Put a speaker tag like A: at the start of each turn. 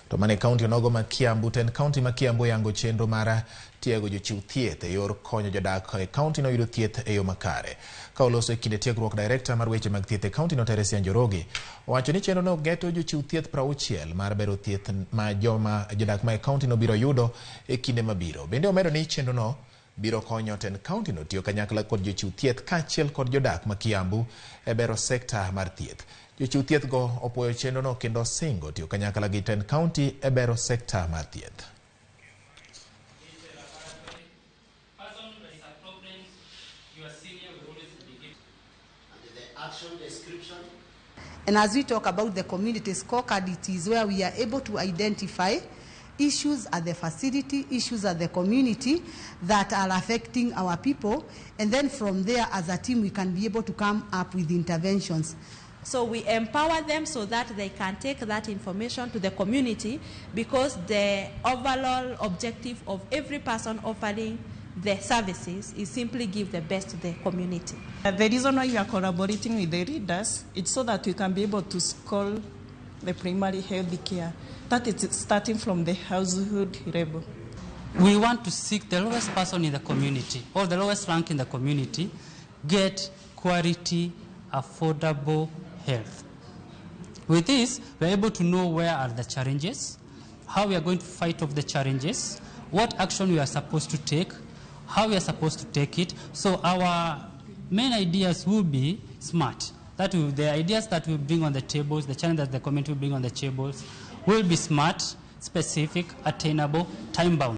A: To mane kaunti onogo ma Kiambu, ten kaunti ma Kiambu yango chenro mara tiego jochiw thieth e yor konyo jodak e kaunti no yudo thieth e yo makare. Ka oloso e kinde tiegruok, director mar weche mag thieth e kaunti no Ramogi owacho ni chenro no geto jochiw thieth 60 mar bero thieth ma jodak ma e kaunti no biro yudo e kinde mabiro. Bende omedo ni chenro no biro konyo ten kaunti no tiyo kanyakla kod jochiw thieth kaachiel kod jodak ma Kiambu e bero sekta mar thieth. Jochiw thieth go opuoyo chenro no kendo singo tiyo kanyakla gi ten kaunti e bero sekta mar thieth.
B: And as we talk about the community scorecard, it is where we are able to identify issues at the facility, issues at the community that are affecting our people. And then from there, as a team, we can be able to come up with interventions.
C: So we empower them so that they can take that information to the community, because the overall objective of every person offering the services is simply give the best to the community.
D: The reason why we are collaborating with the leaders, it's so that we can be able to score the primary health care. That is starting from the household level.
E: We want to seek the lowest person in the community, or the lowest rank in the community, get quality, affordable health. With this, we're able to know where are the challenges, how we are going to fight off the challenges, what action we are supposed to take, how we are supposed to take it. So our main ideas will be smart. That will, the ideas that we bring on the tables, the challenge that the community will bring on the tables, will be smart, specific, attainable, time-bound.